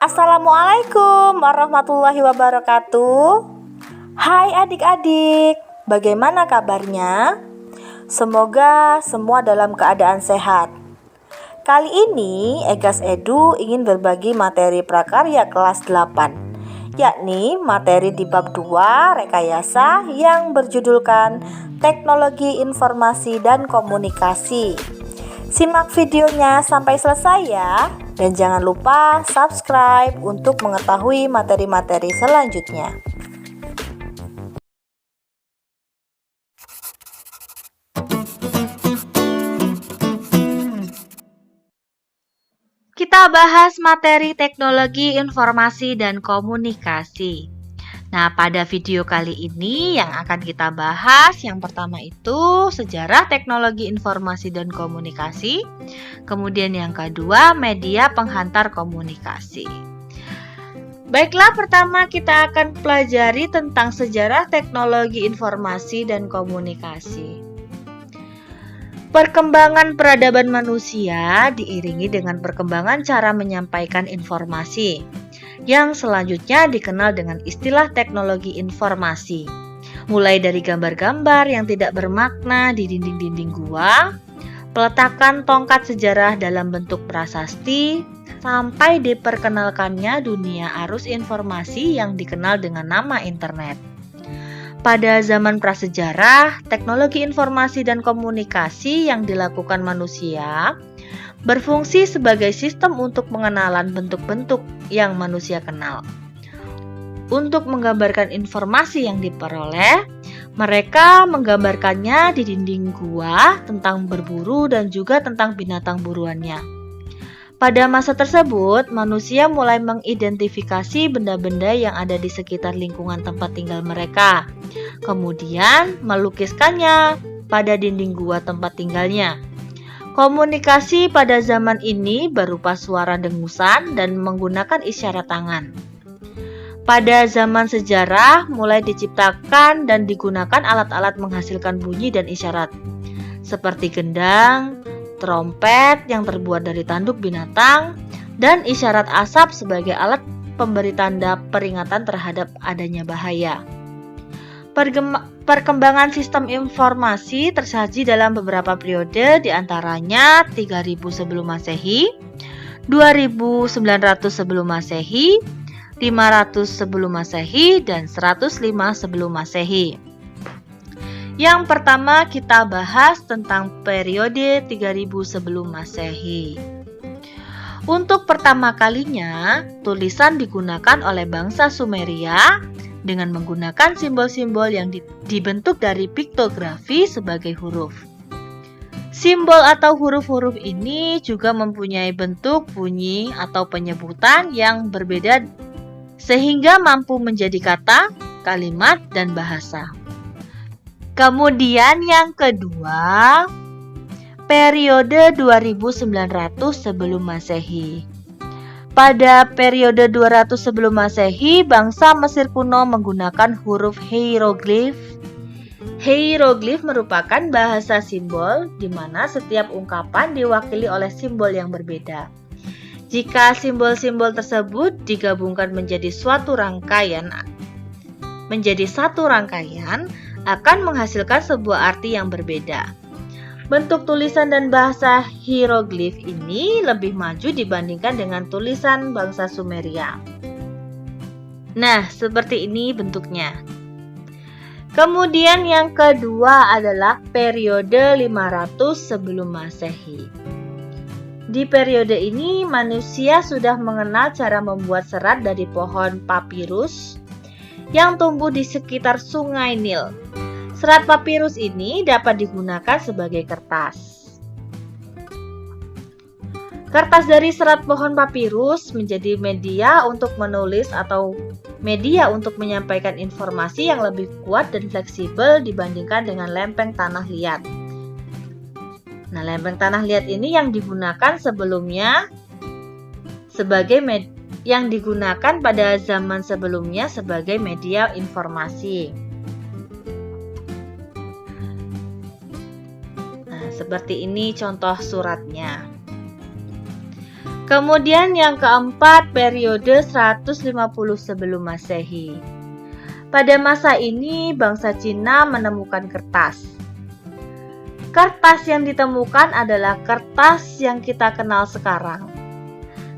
Assalamualaikum warahmatullahi wabarakatuh. Hai adik-adik, bagaimana kabarnya? Semoga semua dalam keadaan sehat. Kali ini Egas Edu ingin berbagi materi prakarya kelas 8, yakni materi di bab 2 rekayasa yang berjudulkan Teknologi Informasi dan Komunikasi. Simak videonya sampai selesai ya. Dan jangan lupa subscribe untuk mengetahui materi-materi selanjutnya. Kita bahas materi teknologi informasi dan komunikasi. Nah, pada video kali ini yang akan kita bahas yang pertama itu sejarah teknologi informasi dan komunikasi. Kemudian yang kedua, media penghantar komunikasi. Baiklah, pertama kita akan pelajari tentang sejarah teknologi informasi dan komunikasi. Perkembangan peradaban manusia diiringi dengan perkembangan cara menyampaikan informasi, yang selanjutnya dikenal dengan istilah teknologi informasi. Mulai dari gambar-gambar yang tidak bermakna di dinding-dinding gua, peletakan tongkat sejarah dalam bentuk prasasti, sampai diperkenalkannya dunia arus informasi yang dikenal dengan nama internet. Pada zaman prasejarah, teknologi informasi dan komunikasi yang dilakukan manusia berfungsi sebagai sistem untuk pengenalan bentuk-bentuk yang manusia kenal. Untuk menggambarkan informasi yang diperoleh, mereka menggambarkannya di dinding gua tentang berburu dan juga tentang binatang buruannya. Pada masa tersebut, manusia mulai mengidentifikasi benda-benda yang ada di sekitar lingkungan tempat tinggal mereka, kemudian melukiskannya pada dinding gua tempat tinggalnya. Komunikasi pada zaman ini berupa suara dengusan dan menggunakan isyarat tangan. Pada zaman sejarah mulai diciptakan dan digunakan alat-alat menghasilkan bunyi dan isyarat, seperti gendang, trompet yang terbuat dari tanduk binatang, dan isyarat asap sebagai alat pemberi tanda peringatan terhadap adanya bahaya. Perkembangan sistem informasi tersaji dalam beberapa periode, diantaranya 3000 sebelum Masehi, 2900 sebelum Masehi, 500 sebelum Masehi, dan 105 sebelum Masehi. Yang pertama kita bahas tentang periode 3000 sebelum Masehi. Untuk pertama kalinya, tulisan digunakan oleh bangsa Sumeria dengan menggunakan simbol-simbol yang dibentuk dari piktografi sebagai huruf. Simbol atau huruf-huruf ini juga mempunyai bentuk, bunyi, atau penyebutan yang berbeda sehingga mampu menjadi kata, kalimat, dan bahasa. Kemudian yang kedua, periode 2900 sebelum Masehi. Pada periode 200 sebelum Masehi, bangsa Mesir kuno menggunakan huruf hieroglif. Hieroglif merupakan bahasa simbol di mana setiap ungkapan diwakili oleh simbol yang berbeda. Jika simbol-simbol tersebut digabungkan menjadi satu rangkaian, akan menghasilkan sebuah arti yang berbeda. Bentuk tulisan dan bahasa hieroglif ini lebih maju dibandingkan dengan tulisan bangsa Sumeria. Nah, seperti ini bentuknya. Kemudian yang kedua adalah periode 500 sebelum Masehi. Di periode ini manusia sudah mengenal cara membuat serat dari pohon papirus yang tumbuh di sekitar Sungai Nil. Serat papirus ini dapat digunakan sebagai kertas. Kertas dari serat pohon papirus menjadi media untuk menulis atau media untuk menyampaikan informasi yang lebih kuat dan fleksibel dibandingkan dengan lempeng tanah liat. Nah, lempeng tanah liat ini yang digunakan sebelumnya yang digunakan pada zaman sebelumnya sebagai media informasi. Seperti ini contoh suratnya. Kemudian yang keempat, periode 150 sebelum Masehi. Pada masa ini, bangsa Cina menemukan kertas. Kertas yang ditemukan adalah kertas yang kita kenal sekarang.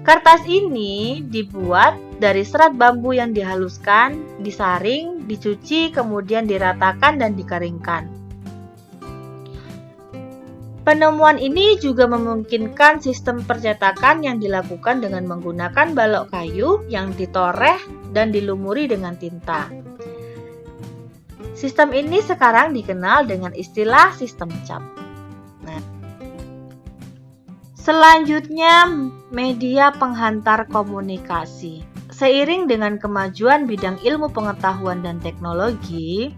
Kertas ini dibuat dari serat bambu yang dihaluskan, disaring, dicuci, kemudian diratakan dan dikeringkan. Penemuan ini juga memungkinkan sistem percetakan yang dilakukan dengan menggunakan balok kayu yang ditoreh dan dilumuri dengan tinta. Sistem ini sekarang dikenal dengan istilah sistem cap. Nah, selanjutnya, media penghantar komunikasi. Seiring dengan kemajuan bidang ilmu pengetahuan dan teknologi,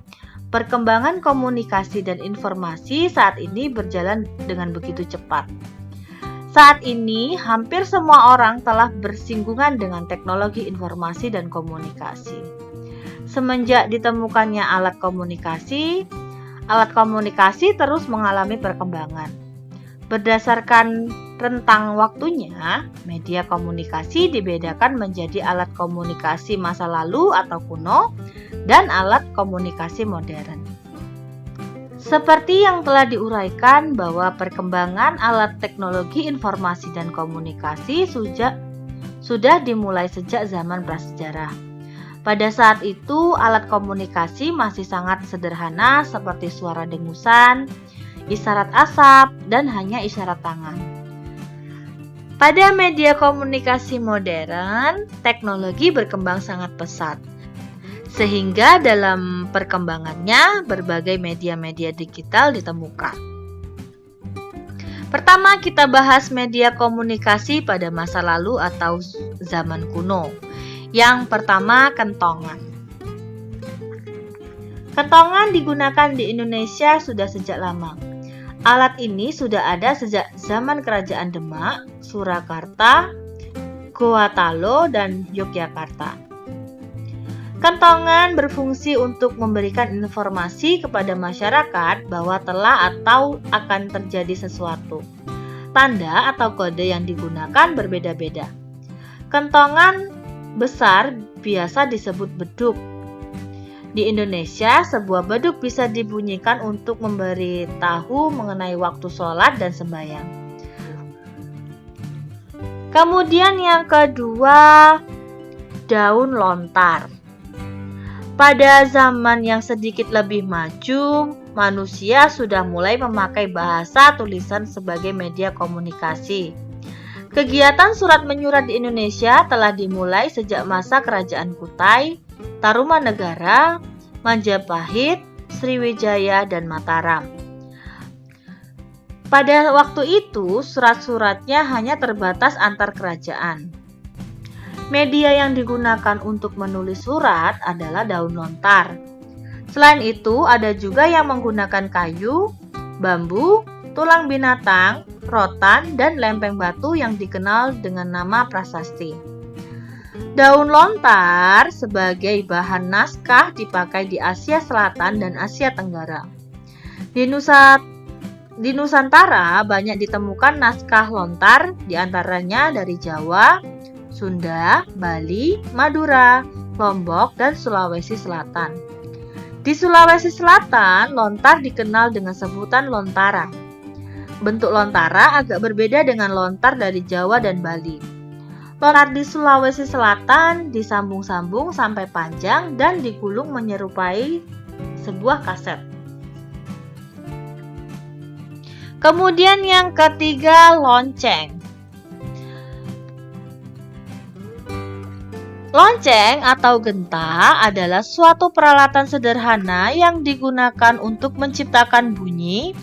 perkembangan komunikasi dan informasi saat ini berjalan dengan begitu cepat. Saat ini, hampir semua orang telah bersinggungan dengan teknologi informasi dan komunikasi. Semenjak ditemukannya alat komunikasi terus mengalami perkembangan. Berdasarkan rentang waktunya, media komunikasi dibedakan menjadi alat komunikasi masa lalu atau kuno dan alat komunikasi modern. Seperti yang telah diuraikan bahwa perkembangan alat teknologi informasi dan komunikasi sudah dimulai sejak zaman prasejarah. Pada saat itu, alat komunikasi masih sangat sederhana seperti suara dengusan, isyarat asap, dan hanya isyarat tangan. Pada media komunikasi modern, teknologi berkembang sangat pesat, sehingga dalam perkembangannya berbagai media-media digital ditemukan. Pertama, kita bahas media komunikasi pada masa lalu atau zaman kuno. Yang pertama, kentongan. Kentongan digunakan di Indonesia sudah sejak lama. Alat ini sudah ada sejak zaman Kerajaan Demak, Surakarta, Gorontalo, dan Yogyakarta. Kentongan berfungsi untuk memberikan informasi kepada masyarakat bahwa telah atau akan terjadi sesuatu. Tanda atau kode yang digunakan berbeda-beda. Kentongan besar biasa disebut beduk. Di Indonesia, sebuah beduk bisa dibunyikan untuk memberitahu mengenai waktu sholat dan sembahyang. Kemudian yang kedua, daun lontar. Pada zaman yang sedikit lebih maju, manusia sudah mulai memakai bahasa tulisan sebagai media komunikasi. Kegiatan surat menyurat di Indonesia telah dimulai sejak masa Kerajaan Kutai, Tarumanegara, Majapahit, Sriwijaya, dan Mataram. Pada waktu itu, surat-suratnya hanya terbatas antar kerajaan. Media yang digunakan untuk menulis surat adalah daun lontar. Selain itu, ada juga yang menggunakan kayu, bambu, tulang binatang, rotan, dan lempeng batu yang dikenal dengan nama prasasti. Daun lontar sebagai bahan naskah dipakai di Asia Selatan dan Asia Tenggara. Di Nusantara banyak ditemukan naskah lontar, diantaranya dari Jawa, Sunda, Bali, Madura, Lombok, dan Sulawesi Selatan. Di Sulawesi Selatan, lontar dikenal dengan sebutan lontara. Bentuk lontara agak berbeda dengan lontar dari Jawa dan Bali. Lontar di Sulawesi Selatan disambung-sambung sampai panjang dan digulung menyerupai sebuah kaset. Kemudian yang ketiga, lonceng. Lonceng atau genta adalah suatu peralatan sederhana yang digunakan untuk menciptakan bunyi.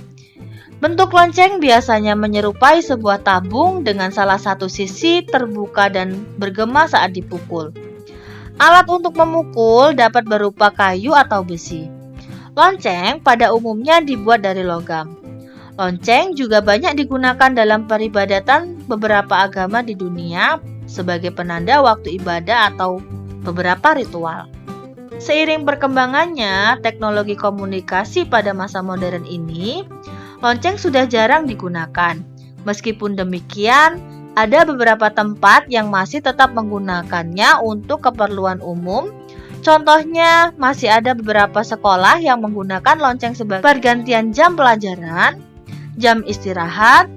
Bentuk lonceng biasanya menyerupai sebuah tabung dengan salah satu sisi terbuka dan bergema saat dipukul. Alat untuk memukul dapat berupa kayu atau besi. Lonceng pada umumnya dibuat dari logam. Lonceng juga banyak digunakan dalam peribadatan beberapa agama di dunia sebagai penanda waktu ibadah atau beberapa ritual. Seiring perkembangannya teknologi komunikasi pada masa modern ini, lonceng sudah jarang digunakan. Meskipun demikian, ada beberapa tempat yang masih tetap menggunakannya untuk keperluan umum. Contohnya, masih ada beberapa sekolah yang menggunakan lonceng sebagai pergantian jam pelajaran, jam istirahat,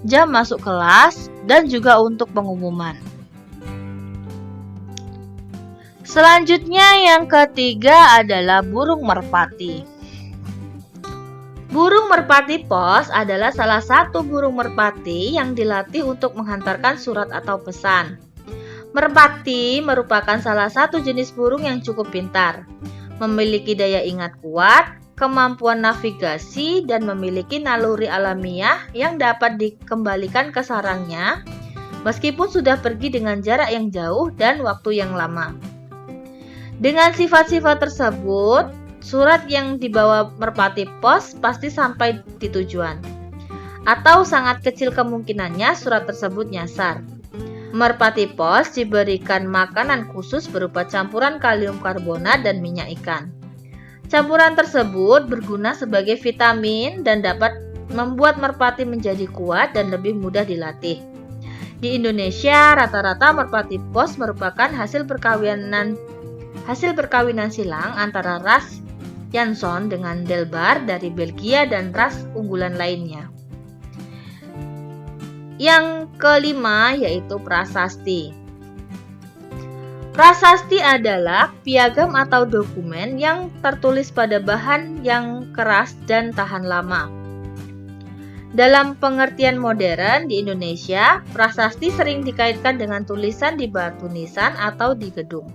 jam masuk kelas, dan juga untuk pengumuman. Selanjutnya yang ketiga adalah burung merpati. Burung merpati pos adalah salah satu burung merpati yang dilatih untuk menghantarkan surat atau pesan. Merpati merupakan salah satu jenis burung yang cukup pintar, memiliki daya ingat kuat, kemampuan navigasi, dan memiliki naluri alamiah yang dapat dikembalikan ke sarangnya meskipun sudah pergi dengan jarak yang jauh dan waktu yang lama. Dengan sifat-sifat tersebut, surat yang dibawa merpati pos pasti sampai di tujuan, atau sangat kecil kemungkinannya surat tersebut nyasar. Merpati pos diberikan makanan khusus berupa campuran kalium karbonat dan minyak ikan. Campuran tersebut berguna sebagai vitamin dan dapat membuat merpati menjadi kuat dan lebih mudah dilatih. Di Indonesia, rata-rata merpati pos merupakan hasil perkawinan silang antara ras Jansson dengan Delbar dari Belgia dan ras unggulan lainnya. Yang kelima yaitu prasasti. Prasasti adalah piagam atau dokumen yang tertulis pada bahan yang keras dan tahan lama. Dalam pengertian modern di Indonesia, prasasti sering dikaitkan dengan tulisan di batu nisan atau di gedung,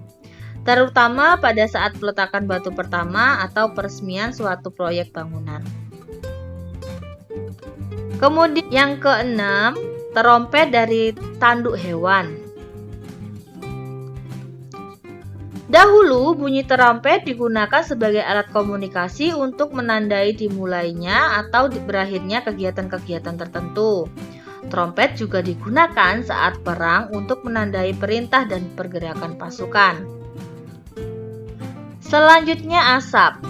terutama pada saat peletakan batu pertama atau peresmian suatu proyek bangunan. Kemudian yang keenam, terompet dari tanduk hewan. Dahulu, bunyi terompet digunakan sebagai alat komunikasi untuk menandai dimulainya atau berakhirnya kegiatan-kegiatan tertentu. Trompet juga digunakan saat perang untuk menandai perintah dan pergerakan pasukan. Selanjutnya, asap.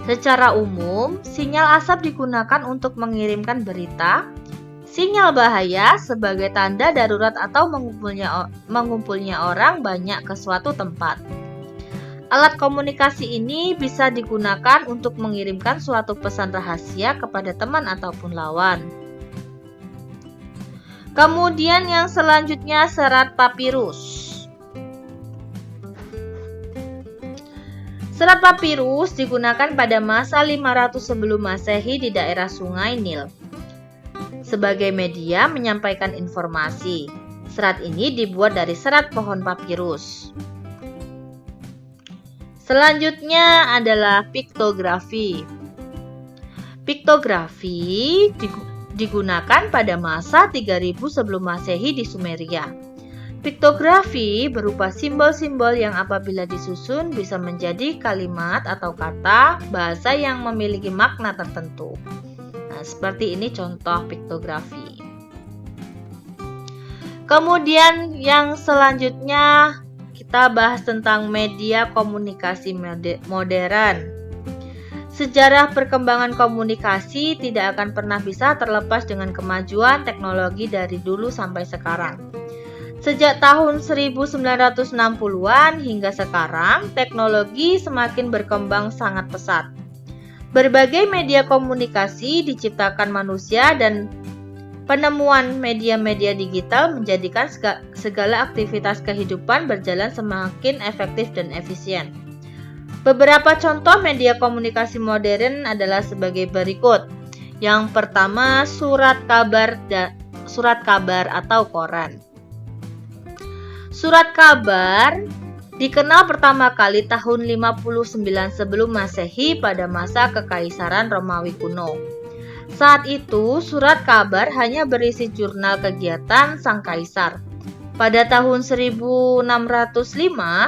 Secara umum, sinyal asap digunakan untuk mengirimkan berita, sinyal bahaya sebagai tanda darurat atau mengumpulnya orang banyak ke suatu tempat. Alat komunikasi ini bisa digunakan untuk mengirimkan suatu pesan rahasia kepada teman ataupun lawan. Kemudian yang selanjutnya, serat papirus. Serat papirus digunakan pada masa 500 sebelum Masehi di daerah Sungai Nil sebagai media menyampaikan informasi. Serat ini dibuat dari serat pohon papirus. Selanjutnya adalah piktografi. Piktografi digunakan pada masa 3000 sebelum Masehi di Sumeria. Piktografi berupa simbol-simbol yang apabila disusun bisa menjadi kalimat atau kata bahasa yang memiliki makna tertentu. Nah, seperti ini contoh piktografi. Kemudian yang selanjutnya kita bahas tentang media komunikasi modern. Sejarah perkembangan komunikasi tidak akan pernah bisa terlepas dengan kemajuan teknologi dari dulu sampai sekarang. Sejak tahun 1960-an hingga sekarang, teknologi semakin berkembang sangat pesat. Berbagai media komunikasi diciptakan manusia dan penemuan media-media digital menjadikan segala aktivitas kehidupan berjalan semakin efektif dan efisien. Beberapa contoh media komunikasi modern adalah sebagai berikut. Yang pertama, surat kabar atau koran. Surat kabar dikenal pertama kali tahun 59 sebelum Masehi pada masa Kekaisaran Romawi kuno. Saat itu, surat kabar hanya berisi jurnal kegiatan sang kaisar. Pada tahun 1605,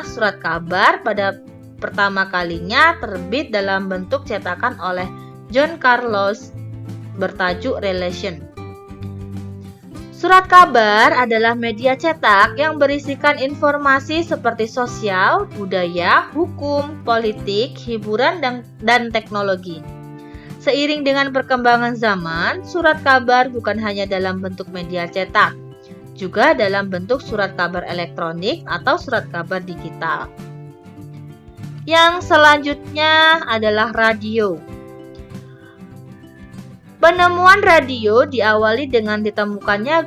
surat kabar pada pertama kalinya terbit dalam bentuk cetakan oleh John Carlos bertajuk Relation. Surat kabar adalah media cetak yang berisikan informasi seperti sosial, budaya, hukum, politik, hiburan, dan teknologi. Seiring dengan perkembangan zaman, surat kabar bukan hanya dalam bentuk media cetak, juga dalam bentuk surat kabar elektronik atau surat kabar digital. Yang selanjutnya adalah radio. Penemuan radio diawali dengan ditemukannya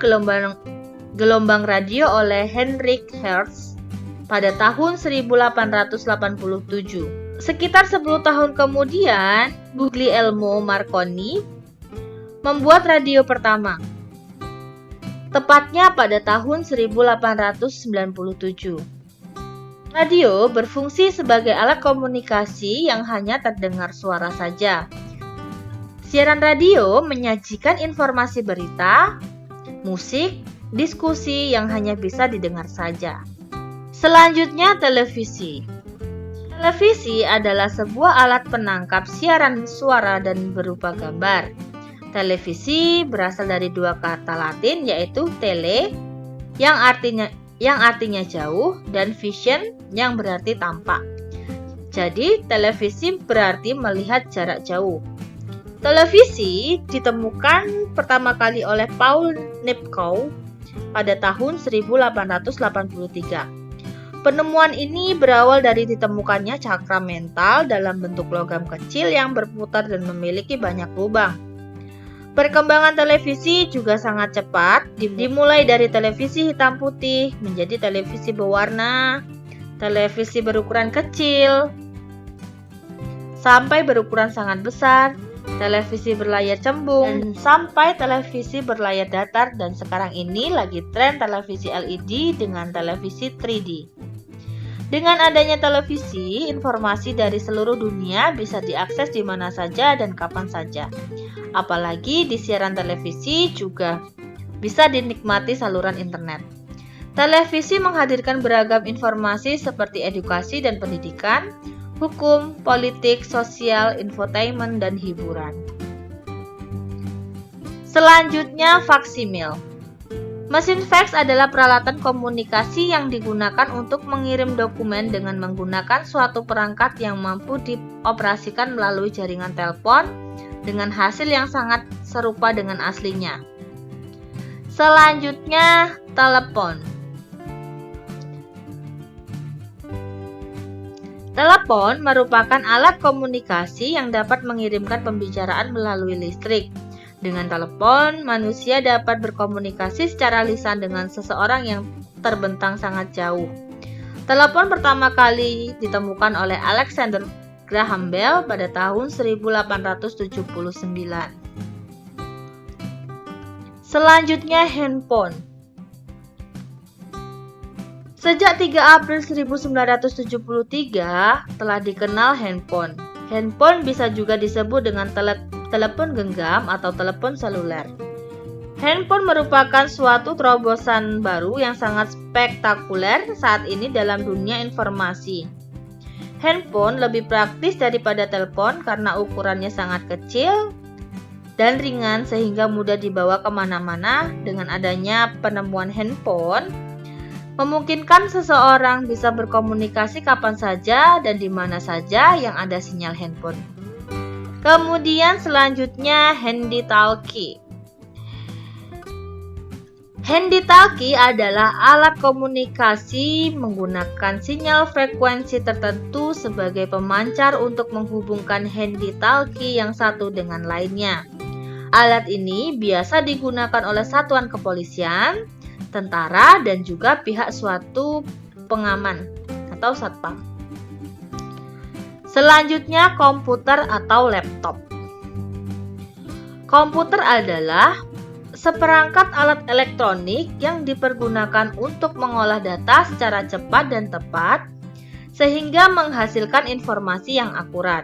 gelombang radio oleh Heinrich Hertz pada tahun 1887. Sekitar 10 tahun kemudian, Guglielmo Marconi membuat radio pertama, tepatnya pada tahun 1897. Radio berfungsi sebagai alat komunikasi yang hanya terdengar suara saja. Siaran radio menyajikan informasi berita, musik, diskusi yang hanya bisa didengar saja. Selanjutnya, televisi. Televisi adalah sebuah alat penangkap siaran suara dan berupa gambar. Televisi berasal dari dua kata Latin yaitu tele yang artinya jauh dan vision yang berarti tampak. Jadi, televisi berarti melihat jarak jauh. Televisi ditemukan pertama kali oleh Paul Nipkow pada tahun 1883. Penemuan ini berawal dari ditemukannya cakra mental dalam bentuk logam kecil yang berputar dan memiliki banyak lubang. Perkembangan televisi juga sangat cepat, dimulai dari televisi hitam putih menjadi televisi berwarna, televisi berukuran kecil, sampai berukuran sangat besar, televisi berlayar cembung, sampai televisi berlayar datar, dan sekarang ini lagi tren televisi LED dengan televisi 3D. Dengan adanya televisi, informasi dari seluruh dunia bisa diakses di mana saja dan kapan saja. Apalagi di siaran televisi juga bisa dinikmati saluran internet. Televisi menghadirkan beragam informasi seperti edukasi dan pendidikan, hukum, politik, sosial, infotainment, dan hiburan. Selanjutnya, faksimil. Mesin fax adalah peralatan komunikasi yang digunakan untuk mengirim dokumen dengan menggunakan suatu perangkat yang mampu dioperasikan melalui jaringan telepon dengan hasil yang sangat serupa dengan aslinya. Selanjutnya, telepon. Telepon merupakan alat komunikasi yang dapat mengirimkan pembicaraan melalui listrik. Dengan telepon, manusia dapat berkomunikasi secara lisan dengan seseorang yang terbentang sangat jauh. Telepon pertama kali ditemukan oleh Alexander Graham Bell pada tahun 1879. Selanjutnya, handphone. Sejak 3 April 1973 telah dikenal handphone. Handphone bisa juga disebut dengan telepon genggam atau telepon seluler. Handphone merupakan suatu terobosan baru yang sangat spektakuler saat ini dalam dunia informasi. Handphone lebih praktis daripada telepon karena ukurannya sangat kecil dan ringan sehingga mudah dibawa kemana-mana. Dengan adanya penemuan handphone, memungkinkan seseorang bisa berkomunikasi kapan saja dan di mana saja yang ada sinyal handphone. Kemudian selanjutnya, handy-talkie. Handy-talkie adalah alat komunikasi menggunakan sinyal frekuensi tertentu sebagai pemancar untuk menghubungkan handy-talkie yang satu dengan lainnya. Alat ini biasa digunakan oleh satuan kepolisian, tentara, dan juga pihak suatu pengaman atau satpam. Selanjutnya, komputer atau laptop. Komputer adalah seperangkat alat elektronik yang dipergunakan untuk mengolah data secara cepat dan tepat sehingga menghasilkan informasi yang akurat.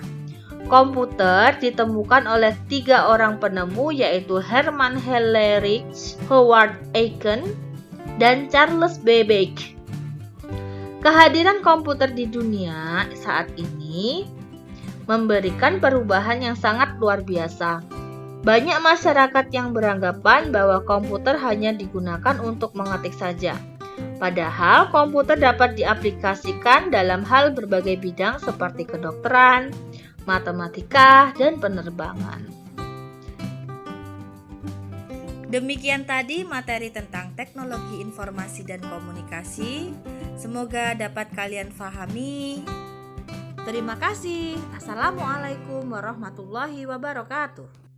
Komputer ditemukan oleh 3 orang penemu yaitu Hermann Hellerich, Howard Aiken, dan Charles Babbage. Kehadiran komputer di dunia saat ini memberikan perubahan yang sangat luar biasa. Banyak masyarakat yang beranggapan bahwa komputer hanya digunakan untuk mengetik saja. Padahal komputer dapat diaplikasikan dalam hal berbagai bidang seperti kedokteran, matematika, dan penerbangan. Demikian tadi materi tentang teknologi informasi dan komunikasi. Semoga dapat kalian pahami. Terima kasih. Assalamualaikum warahmatullahi wabarakatuh.